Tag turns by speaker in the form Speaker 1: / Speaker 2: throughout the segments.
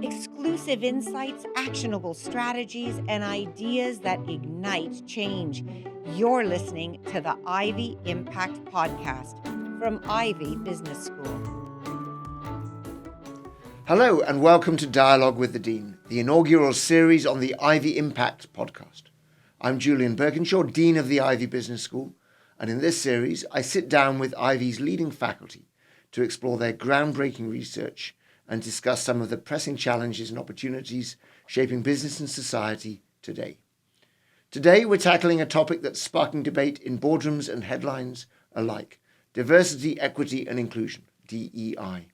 Speaker 1: Exclusive insights, actionable strategies, and ideas that ignite change. You're listening to the Ivey Impact Podcast from Ivey Business School.
Speaker 2: Hello and welcome to Dialogue with the Dean, the inaugural series on the Ivey Impact Podcast. I'm Julian Birkinshaw, Dean of the Ivey Business School, and in this series I sit down with Ivey's leading faculty to explore their groundbreaking research and discuss some of the pressing challenges and opportunities shaping business and society today. Today we're tackling a topic that's sparking debate in boardrooms and headlines alike: diversity, equity and inclusion, DEI.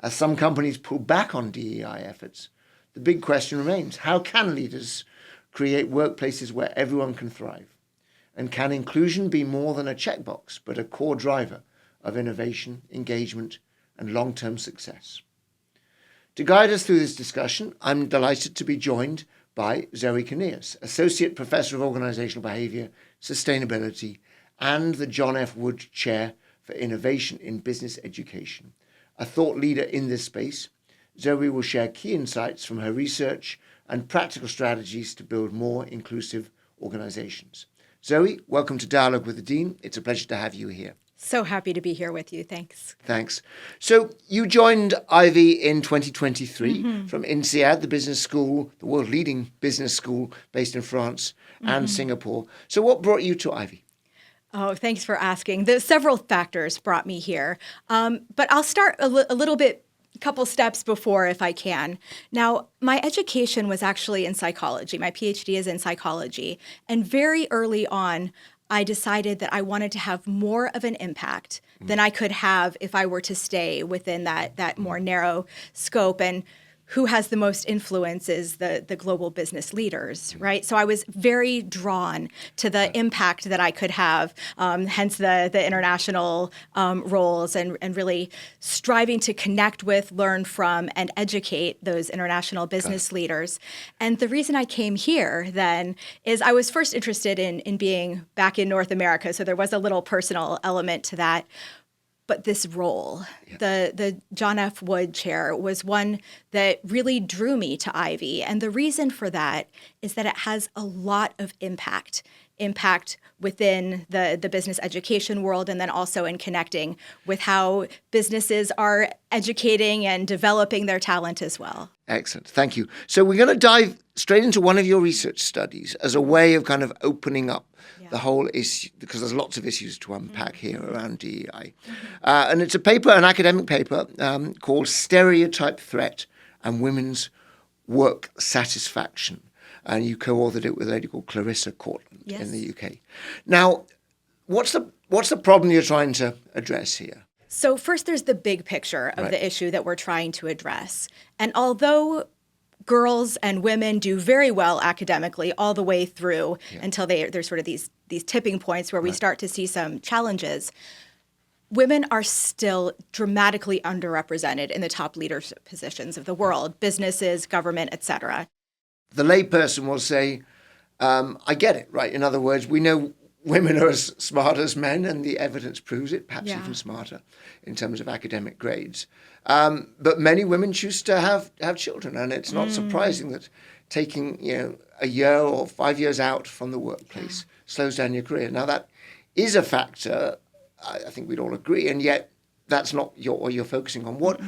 Speaker 2: As some companies pull back on DEI efforts, the big question remains: how can leaders create workplaces where everyone can thrive? And can inclusion be more than a checkbox, but a core driver of innovation, engagement, and long-term success? To guide us through this discussion, I'm delighted to be joined by Zoe Kinias, Associate Professor of Organizational Behaviour, Sustainability, and the John F. Wood Chair for Innovation in Business Education. A thought leader in this space, Zoe will share key insights from her research and practical strategies to build more inclusive organizations. Zoe, welcome to Dialogue with the Dean. It's a pleasure to have you here.
Speaker 3: So happy to be here with you. Thanks.
Speaker 2: Thanks. So you joined Ivey in 2023 from INSEAD, the business school, the world-leading business school based in France and Singapore. So what brought you to Ivey?
Speaker 3: Oh, thanks for asking. There's several factors brought me here, but I'll start a little bit, a couple steps before if I can. Now, my education was actually in psychology. My PhD is in psychology, and very early on, I decided that I wanted to have more of an impact than I could have if I were to stay within that more narrow scope. And who has the most influence is the global business leaders, right? So I was very drawn to the impact that I could have, hence the international roles and really striving to connect with, learn from, and educate those international business leaders. And the reason I came here then is I was first interested in being back in North America, so there was a little personal element to that. But this role, the John F. Wood Chair, was one that really drew me to Ivey. And the reason for that is that it has a lot of impact within the business education world, and then also in connecting with how businesses are educating and developing their talent as well.
Speaker 2: Excellent. Thank you. So we're going to dive straight into one of your research studies as a way of kind of opening up the whole issue, because there's lots of issues to unpack here around DEI. And it's an academic paper called Stereotype Threat and Women's Work Satisfaction. And you co-authored it with a lady called Clarissa Cortland in the UK. Now, what's the problem you're trying to address here?
Speaker 3: So first, there's the big picture of the issue that we're trying to address. And although girls and women do very well academically all the way through until there's sort of these tipping points where we start to see some challenges, women are still dramatically underrepresented in the top leadership positions of the world, businesses, government, et cetera.
Speaker 2: The layperson will say, I get it, right? In other words, we know women are as smart as men, and the evidence proves it, perhaps even smarter in terms of academic grades. But many women choose to have children, and it's not surprising that taking a year or 5 years out from the workplace slows down your career. Now, that is a factor, I think we'd all agree, and yet that's not what you're focusing on.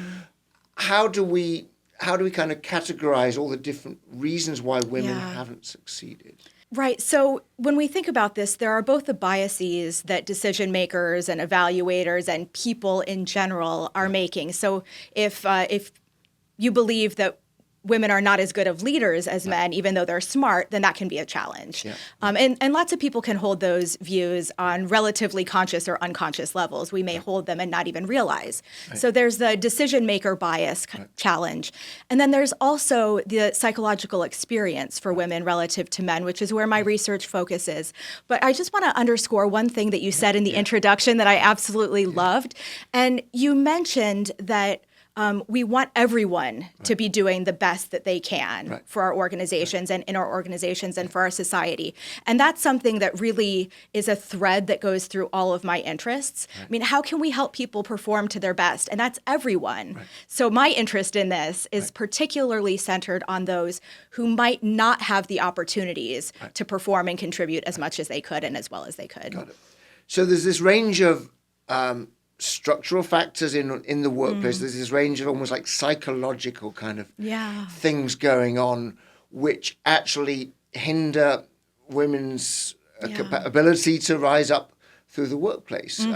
Speaker 2: How do we kind of categorize all the different reasons why women haven't succeeded?
Speaker 3: Right. So when we think about this, there are both the biases that decision makers and evaluators and people in general are making. So if you believe that women are not as good of leaders as men, even though they're smart, then that can be a challenge.
Speaker 2: Yeah.
Speaker 3: And lots of people can hold those views on relatively conscious or unconscious levels. We may hold them and not even realize. Right. So there's the decision maker bias challenge. And then there's also the psychological experience for women relative to men, which is where my research focuses. But I just want to underscore one thing that you said in the introduction that I absolutely loved. And you mentioned that we want everyone to be doing the best that they can for our organizations and in our organizations and for our society. And that's something that really is a thread that goes through all of my interests. I mean, how can we help people perform to their best? And that's everyone. So my interest in this is particularly centered on those who might not have the opportunities to perform and contribute as much as they could and as well as they could.
Speaker 2: Got it. So there's this range of structural factors in the workplace. There's this range of almost like psychological kind of things going on, which actually hinder women's ability to rise up through the workplace.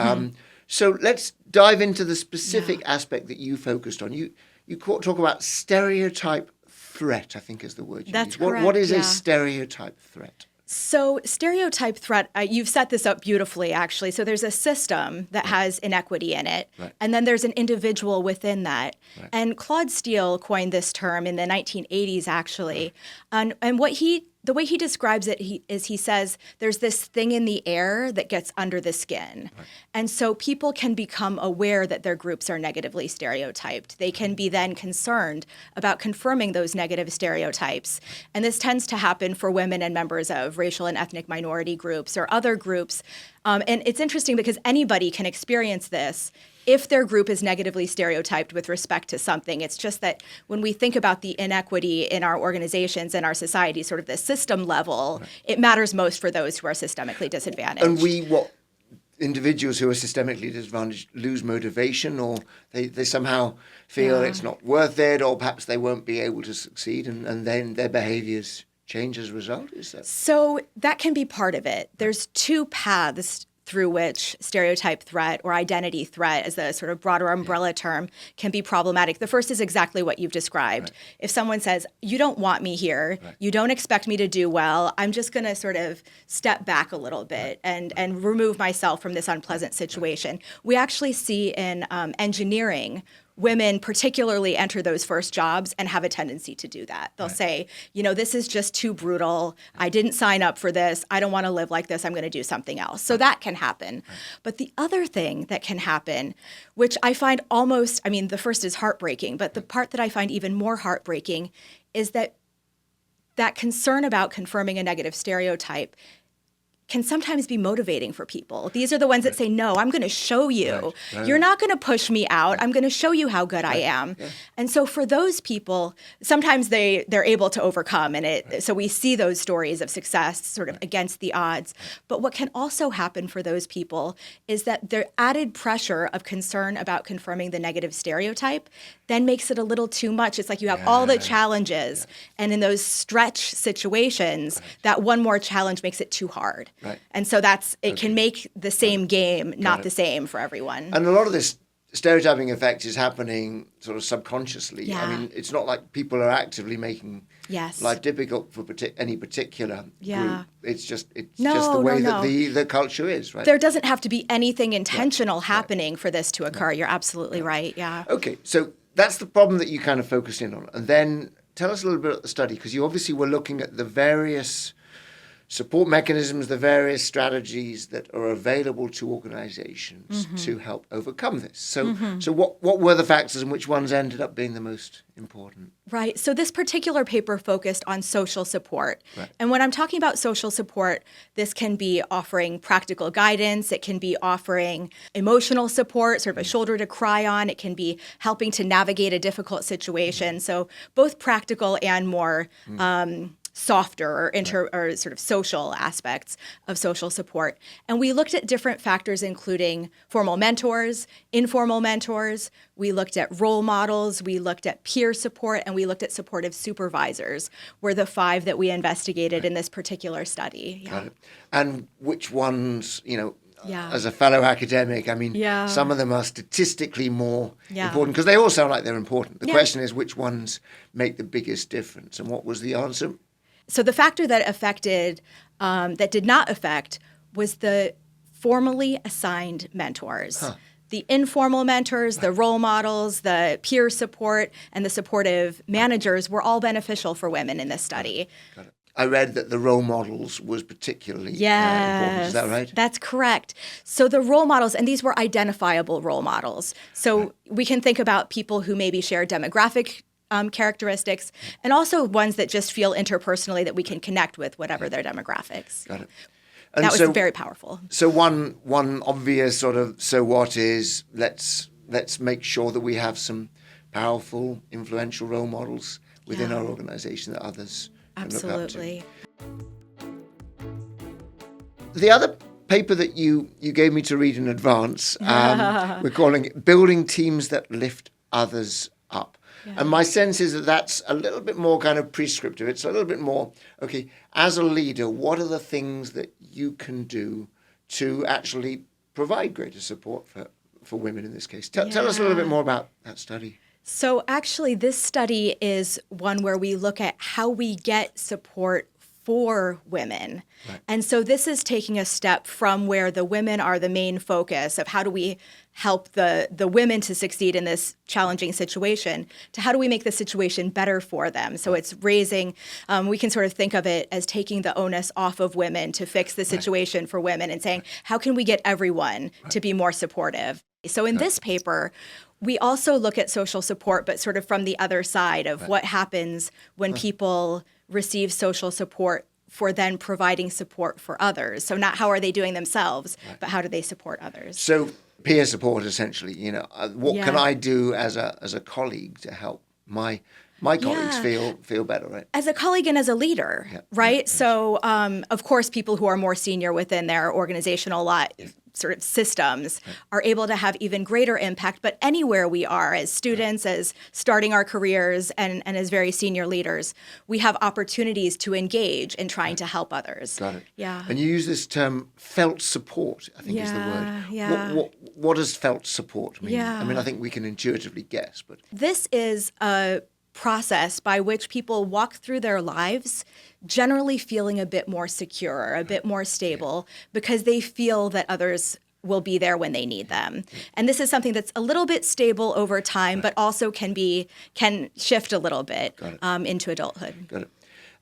Speaker 2: So let's dive into the specific aspect that you focused on. You talk about stereotype threat, I think is the word you
Speaker 3: That's
Speaker 2: use.
Speaker 3: correct,
Speaker 2: What is a stereotype threat?
Speaker 3: So stereotype threat, you've set this up beautifully, actually. So there's a system that has inequity in it, and then there's an individual within that. And Claude Steele coined this term in the 1980s, actually. And the way he describes it is he says there's this thing in the air that gets under the skin. And so people can become aware that their groups are negatively stereotyped. They can be then concerned about confirming those negative stereotypes. And this tends to happen for women and members of racial and ethnic minority groups or other groups. And it's interesting because anybody can experience this if their group is negatively stereotyped with respect to something. It's just that when we think about the inequity in our organizations and our society, sort of the system level, it matters most for those who are systemically disadvantaged.
Speaker 2: And individuals who are systemically disadvantaged lose motivation, or they somehow feel it's not worth it, or perhaps they won't be able to succeed, and then their behaviors change as a result? Is that?
Speaker 3: So that can be part of it. There's two paths through which stereotype threat or identity threat, as the sort of broader umbrella term, can be problematic. The first is exactly what you've described. If someone says, you don't want me here, you don't expect me to do well, I'm just going to sort of step back a little bit and remove myself from this unpleasant situation. We actually see in engineering, women particularly enter those first jobs and have a tendency to do that. They'll say, this is just too brutal. I didn't sign up for this. I don't want to live like this. I'm going to do something else. So that can happen. But the other thing that can happen, which I find the first is heartbreaking, but the part that I find even more heartbreaking is that concern about confirming a negative stereotype can sometimes be motivating for people. These are the ones that say, no, I'm going to show you. You're not going to push me out. I'm going to show you how good I am. And so for those people, sometimes they're able to overcome. And so we see those stories of success sort of against the odds. But what can also happen for those people is that their added pressure of concern about confirming the negative stereotype then makes it a little too much. It's like you have all the challenges. And in those stretch situations, that one more challenge makes it too hard. And so it can make the same game not the same for everyone.
Speaker 2: And a lot of this stereotyping effect is happening sort of subconsciously. I mean, it's not like people are actively making life difficult for any particular group. It's just the way that the culture is, right?
Speaker 3: There doesn't have to be anything intentional happening for this to occur. You're absolutely right,
Speaker 2: Okay, so that's the problem that you kind of focused in on. And then tell us a little bit about the study, because you obviously were looking at the various support mechanisms, the various strategies that are available to organizations to help overcome this. So what were the factors and which ones ended up being the most important?
Speaker 3: Right. So this particular paper focused on social support. And when I'm talking about social support, this can be offering practical guidance. It can be offering emotional support, sort of a shoulder to cry on. It can be helping to navigate a difficult situation. So both practical and more softer or sort of social aspects of social support. And we looked at different factors, including formal mentors, informal mentors. We looked at role models. We looked at peer support, and we looked at supportive supervisors were the 5 that we investigated in this particular study.
Speaker 2: Got it. And which ones, as a fellow academic, I mean, some of them are statistically more important, because they all sound like they're important. The question is, which ones make the biggest difference? And what was the answer?
Speaker 3: So the factor that did not affect was the formally assigned mentors. The informal mentors, the role models, the peer support, and the supportive managers were all beneficial for women in this study.
Speaker 2: Got it. I read that the role models was particularly important. Is that right?
Speaker 3: That's correct. So the role models, and these were identifiable role models. So we can think about people who maybe share demographic characteristics, and also ones that just feel interpersonally that we can connect with, whatever their demographics.
Speaker 2: Got it. And
Speaker 3: that was very powerful.
Speaker 2: So one obvious sort of so what is let's make sure that we have some powerful, influential role models within our organization that others can look up to. The other paper that you gave me to read in advance, we're calling it Building Teams That Lift Others Up. Yeah. And my sense is that that's a little bit more kind of prescriptive. It's a little bit more, okay, as a leader, what are the things that you can do to actually provide greater support for women in this case? Tell us a little bit more about that study.
Speaker 3: So actually, this study is one where we look at how we get support for women. Right. And so this is taking a step from where the women are the main focus of how do we help the women to succeed in this challenging situation to how do we make the situation better for them. So it's raising, we can sort of think of it as taking the onus off of women to fix the situation for women and saying, how can we get everyone to be more supportive? So in this paper, we also look at social support, but sort of from the other side of what happens when people receive social support for then providing support for others. So not how are they doing themselves, but how do they support others?
Speaker 2: So peer support, essentially, what can I do as a colleague to help my colleagues feel better, right?
Speaker 3: As a colleague and as a leader, right? So, of course, people who are more senior within their organizational sort of systems are able to have even greater impact. But anywhere we are as students, as starting our careers, and as very senior leaders, we have opportunities to engage in trying to help others.
Speaker 2: Got it.
Speaker 3: Yeah.
Speaker 2: And you use this term, felt support, I think is the word.
Speaker 3: Yeah.
Speaker 2: What does felt support mean?
Speaker 3: Yeah.
Speaker 2: I mean, I think we can intuitively guess, but...
Speaker 3: This is a process by which people walk through their lives generally feeling a bit more secure, a bit more stable, because they feel that others will be there when they need them. And this is something that's a little bit stable over time, but also can shift a little bit into adulthood.
Speaker 2: Got it.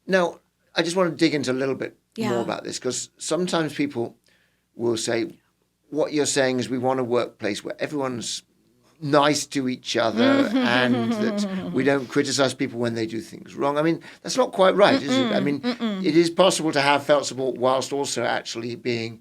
Speaker 2: Now, I just want to dig into a little bit more about this, because sometimes people will say, what you're saying is we want a workplace where everyone's nice to each other and that we don't criticize people when they do things wrong. I mean, that's not quite right, is it? I mean, it is possible to have felt support whilst also actually being,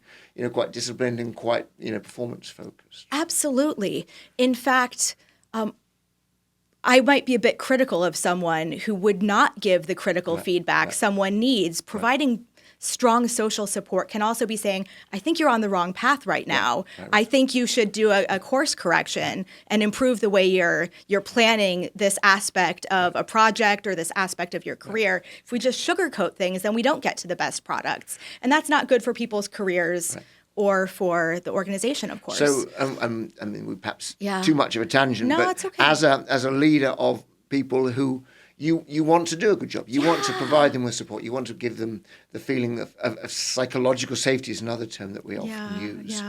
Speaker 2: quite disciplined and quite, performance focused.
Speaker 3: Absolutely. In fact, I might be a bit critical of someone who would not give the critical feedback someone needs. Providing strong social support can also be saying, I think you're on the wrong path right now. I think you should do a course correction and improve the way you're planning this aspect of a project or this aspect of your career. If we just sugarcoat things, then we don't get to the best products. And that's not good for people's careers or for the organization, of course.
Speaker 2: So, I mean, we perhaps too much of a tangent, but
Speaker 3: it's okay.
Speaker 2: as a leader of people who you want to do a good job. You want to provide them with support. You want to give them the feeling of psychological safety is another term that we often use.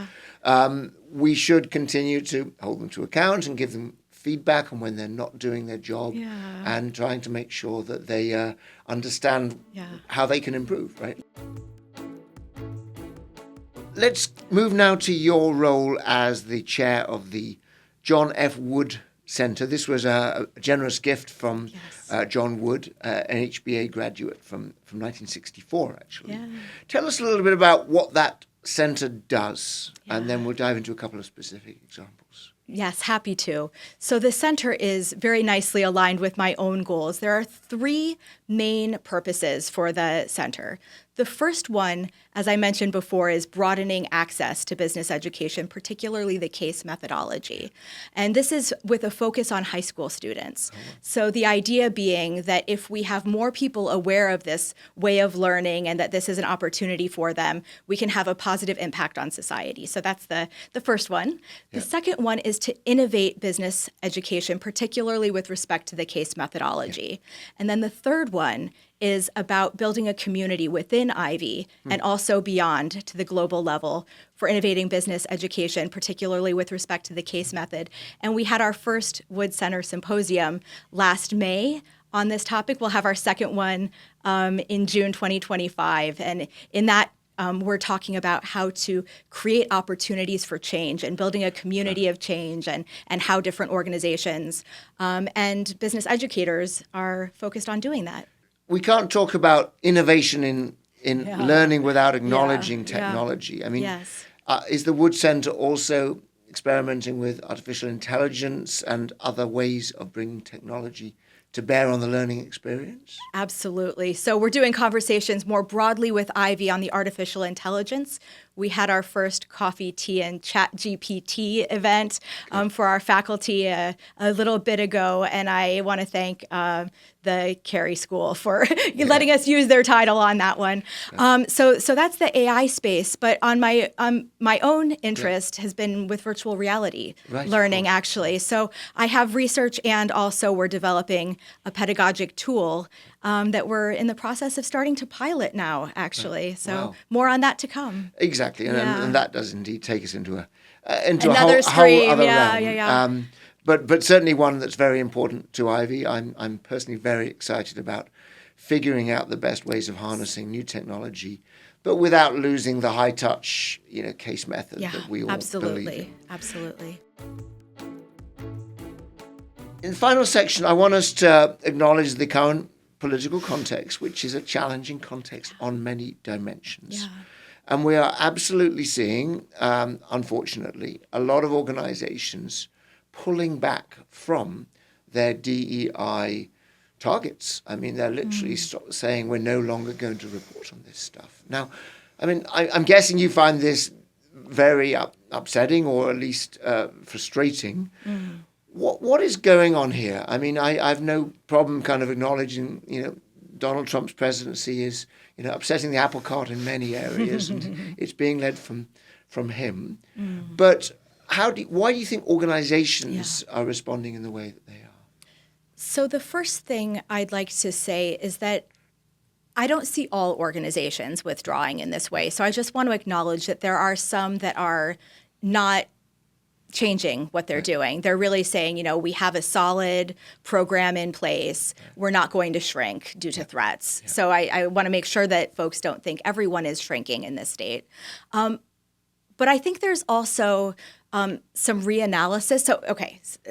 Speaker 2: We should continue to hold them to account and give them feedback on when they're not doing their job and trying to make sure that they understand how they can improve, right? Let's move now to your role as the chair of the John F. Wood Center. This was a generous gift from John Wood, an HBA graduate from 1964, actually. Yeah. Tell us a little bit about what that center does, and then we'll dive into a couple of specific examples.
Speaker 3: Yes, happy to. So the center is very nicely aligned with my own goals. There are 3 main purposes for the center. The first one, as I mentioned before, is broadening access to business education, particularly the case methodology. And this is with a focus on high school students. So the idea being that if we have more people aware of this way of learning and that this is an opportunity for them, we can have a positive impact on society. So that's the first one. The second one is to innovate business education, particularly with respect to the case methodology. And then the third one is about building a community within Ivey and also beyond to the global level for innovating business education, particularly with respect to the case method. And we had our first Wood Center Symposium last May on this topic. We'll have our second one in June 2025. And in that, we're talking about how to create opportunities for change and building a community of change, and how different organizations and business educators are focused on doing that.
Speaker 2: We can't talk about innovation in learning without acknowledging technology. I mean,
Speaker 3: yes.
Speaker 2: Is the Wood Center also experimenting with artificial intelligence and other ways of bringing technology to bear on the learning experience?
Speaker 3: Absolutely. So we're doing conversations more broadly with Ivey on the artificial intelligence. We had our first coffee, tea, and chat GPT event for our faculty a little bit ago, and I want to thank the Carey School for letting us use their title on that one. So that's the AI space, but on my own interest has been with virtual reality learning, actually. So I have research, and also we're developing a pedagogic tool that we're in the process of starting to pilot now, actually. So more on that to come.
Speaker 2: Exactly, and that does indeed take us into
Speaker 3: Another
Speaker 2: a
Speaker 3: stream.
Speaker 2: whole other realm. But certainly one that's very important to Ivey. I'm personally very excited about figuring out the best ways of harnessing new technology, but without losing the high touch, case method that we all believe in.
Speaker 3: Absolutely.
Speaker 2: In the final section, I want us to acknowledge the current political context, which is a challenging context on many dimensions.
Speaker 3: Yeah.
Speaker 2: And we are absolutely seeing, unfortunately, a lot of organizations pulling back from their DEI targets. I mean, they're literally saying we're no longer going to report on this stuff. Now, I mean, I'm guessing you find this very upsetting, or at least frustrating. What is going on here? I mean, I have no problem kind of acknowledging, Donald Trump's presidency is, upsetting the apple cart in many areas, and it's being led from him. But why do you think organizations are responding in the way that they are?
Speaker 3: So the first thing I'd like to say is that I don't see all organizations withdrawing in this way. So I just want to acknowledge that there are some that are not changing what they're doing. They're really saying, we have a solid program in place. We're not going to shrink due to threats. So I want to make sure that folks don't think everyone is shrinking in this state. But I think there's also some reanalysis. So,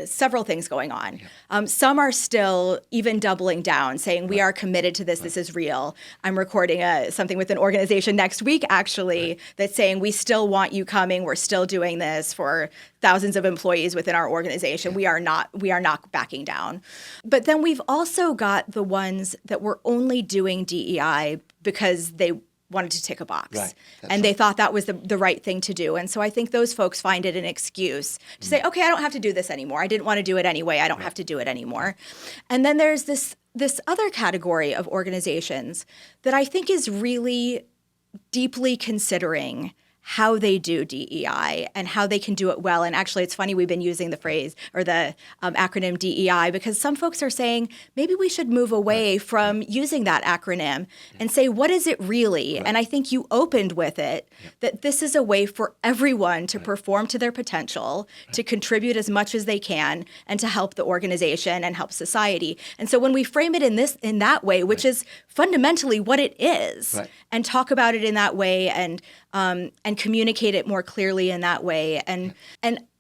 Speaker 3: several things going on. Some are still even doubling down, saying we are committed to this. This is real. I'm recording something with an organization next week, actually, that's saying we still want you coming. We're still doing this for thousands of employees within our organization. We are not backing down. But then we've also got the ones that were only doing DEI because they wanted to tick a box. They thought that was the right thing to do. And so I think those folks find it an excuse to say, okay, I don't have to do this anymore. I didn't want to do it anyway. I don't have to do it anymore. And then there's this other category of organizations that I think is really deeply considering how they do DEI and how they can do it well. And actually, it's funny, we've been using the phrase or the acronym DEI because some folks are saying maybe we should move away from using that acronym and say, what is it really? And I think you opened with it, that this is a way for everyone to perform to their potential, to contribute as much as they can, and to help the organization and help society. And so when we frame it in that way, which is fundamentally what it is, and talk about it in that way and communicate it more clearly in that way, and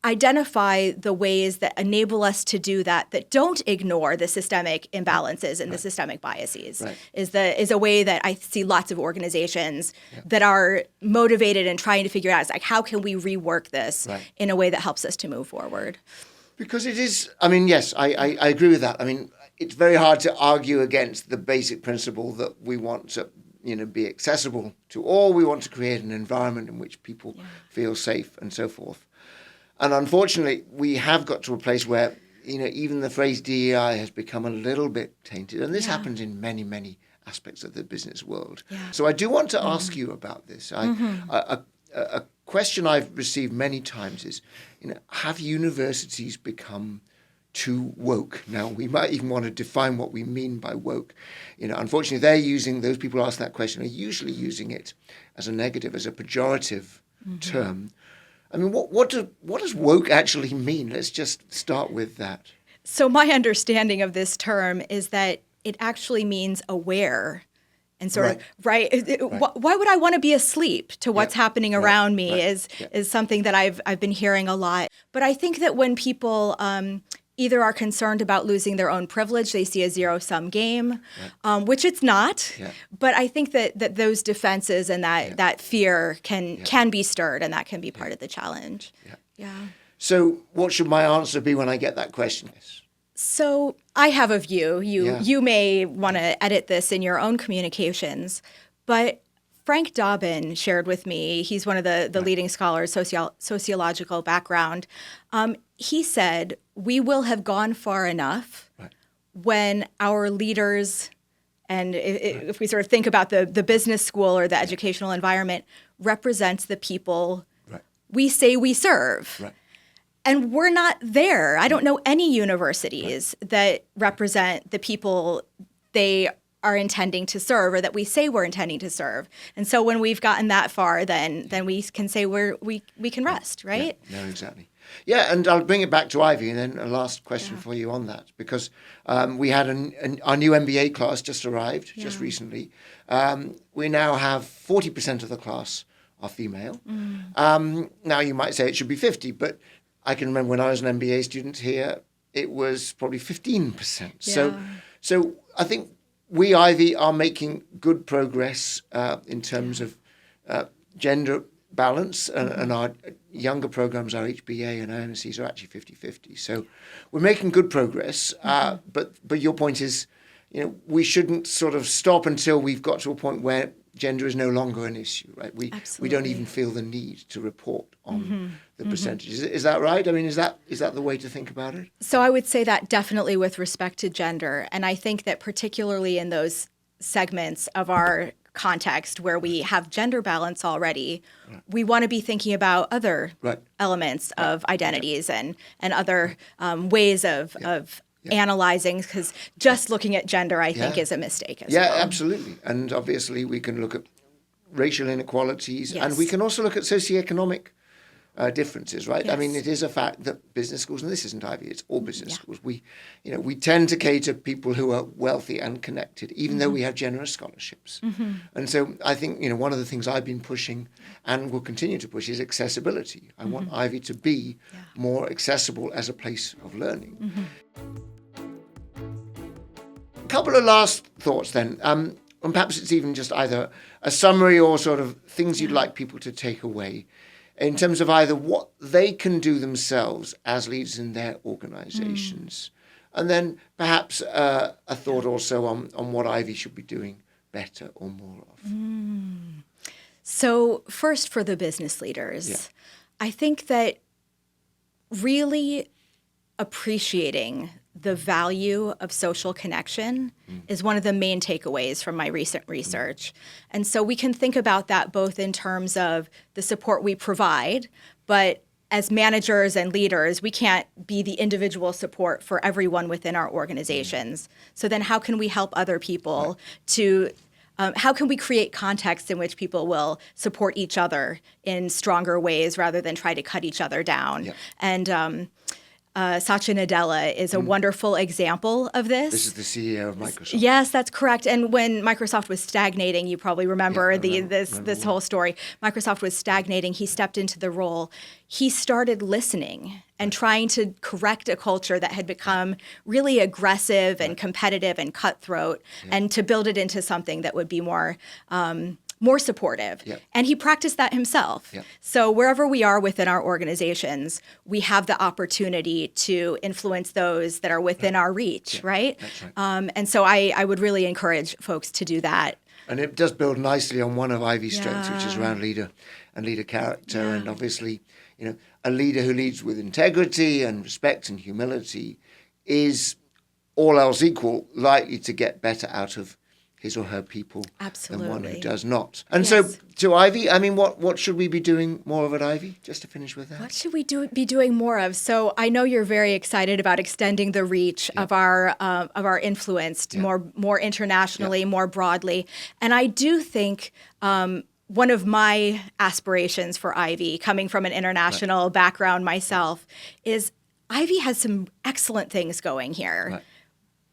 Speaker 3: identify the ways that enable us to do that don't ignore the systemic imbalances and the systemic biases, is a way that I see lots of organizations that are motivated and trying to figure out, like, how can we rework this in a way that helps us to move forward?
Speaker 2: Because it is, I mean, yes, I agree with that. I mean, it's very hard to argue against the basic principle that we want to be accessible to all. We want to create an environment in which people feel safe and so forth. And unfortunately, we have got to a place where, even the phrase DEI has become a little bit tainted. And this happens in many, many aspects of the business world. So I do want to ask you about this. A question I've received many times is, have universities become too woke? Now, we might even want to define what we mean by woke. Unfortunately, those people who ask that question are usually using it as a negative, as a pejorative term. I mean, what does woke actually mean? Let's just start with that.
Speaker 3: So my understanding of this term is that it actually means aware. And sort
Speaker 2: Right.
Speaker 3: of, right? Why would I want to be asleep to what's happening around me is something that I've been hearing a lot. But I think that when people either are concerned about losing their own privilege, they see a zero-sum game, which it's not. Yeah. But I think that those defenses and that fear can be stirred, and that can be part of the challenge. Yeah.
Speaker 2: So what should my answer be when I get that question?
Speaker 3: So I have a view. You may want to edit this in your own communications, but Frank Dobbin shared with me, he's one of the leading scholars, sociological background. He said, we will have gone far enough when our leaders, and if we sort of think about the business school or the educational environment, represents the people we say we serve. Right. And we're not there. I don't know any universities that represent the people they are intending to serve or that we say we're intending to serve. And so when we've gotten that far, then we can say we can rest, right?
Speaker 2: Yeah, no, exactly. Yeah, and I'll bring it back to Ivy, and then a last question for you on that, because we had our new MBA class just arrived just recently. We now have 40% of the class are female. Now you might say it should be 50, but I can remember when I was an MBA student here, it was probably 15%. Yeah. So I think we, Ivy, are making good progress in terms of gender balance, and our younger programs, our HBA and IMCs, are actually 50-50. So we're making good progress, but your point is, we shouldn't sort of stop until we've got to a point where gender is no longer an issue, right? We don't even feel the need to report on the percentages. Is that right? I mean, is that the way to think about it?
Speaker 3: So I would say that definitely with respect to gender. And I think that particularly in those segments of our context where we have gender balance already, we want to be thinking about other elements of identities and other ways of analyzing, because just looking at gender, I think, is a mistake as well.
Speaker 2: Yeah, absolutely. And obviously we can look at racial inequalities, and we can also look at socioeconomic differences, right? Yes. I mean, it is a fact that business schools, and this isn't Ivy, it's all business schools, we tend to cater people who are wealthy and connected, even though we have generous scholarships. And so I think, one of the things I've been pushing and will continue to push is accessibility. I want Ivy to be more accessible as a place of learning. A couple of last thoughts then, and perhaps it's even just either a summary or sort of things you'd like people to take away in terms of either what they can do themselves as leaders in their organizations, and then perhaps a thought also on what Ivy should be doing better or more of.
Speaker 3: So first, for the business leaders, I think that really appreciating the value of social connection is one of the main takeaways from my recent research. And so we can think about that both in terms of the support we provide, but as managers and leaders, we can't be the individual support for everyone within our organizations. So then how can we help other people to how can we create contexts in which people will support each other in stronger ways rather than try to cut each other down? And Satya Nadella is a wonderful example of this.
Speaker 2: This is the CEO of Microsoft.
Speaker 3: Yes, that's correct. And when Microsoft was stagnating, you probably remember this whole story. Microsoft was stagnating. He stepped into the role. He started listening and trying to correct a culture that had become really aggressive and competitive and cutthroat, and to build it into something that would be more supportive. And he practiced that himself. So wherever we are within our organizations, we have the opportunity to influence those that are within our reach, right?
Speaker 2: That's right.
Speaker 3: And so I would really encourage folks to do that.
Speaker 2: And it does build nicely on one of Ivy's strengths, which is around leader and leader character. And obviously, a leader who leads with integrity and respect and humility is, all else equal, likely to get better out of his or her people than one who does not. And so to Ivy, I mean, what should we be doing more of at Ivy, just to finish with that?
Speaker 3: What should we be doing more of? So I know you're very excited about extending the reach of our influence more internationally, more broadly. And I do think one of my aspirations for Ivy, coming from an international background myself, is Ivy has some excellent things going here.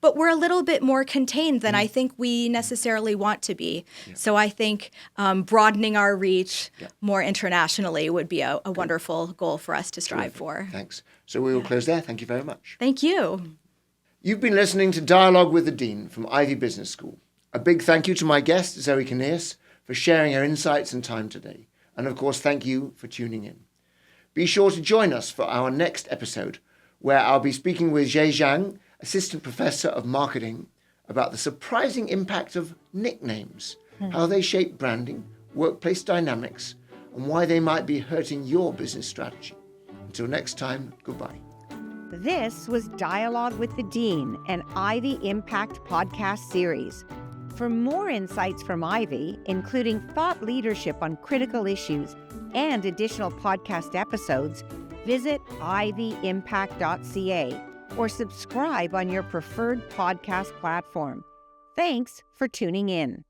Speaker 3: but we're a little bit more contained than I think we necessarily want to be. Yeah. So I think broadening our reach more internationally would be a wonderful goal for us to strive for.
Speaker 2: Thanks. So we will close there. Thank you very much.
Speaker 3: Thank you.
Speaker 2: You've been listening to Dialogue with the Dean from Ivey Business School. A big thank you to my guest, Zoe Kinias, for sharing her insights and time today. And of course, thank you for tuning in. Be sure to join us for our next episode, where I'll be speaking with Zhe Zhang, Assistant Professor of Marketing, about the surprising impact of nicknames, how they shape branding, workplace dynamics, and why they might be hurting your business strategy. Until next time, goodbye.
Speaker 1: This was Dialogue with the Dean, an Ivey Impact Podcast series. For more insights from Ivey, including thought leadership on critical issues and additional podcast episodes, visit ivyimpact.ca or subscribe on your preferred podcast platform. Thanks for tuning in.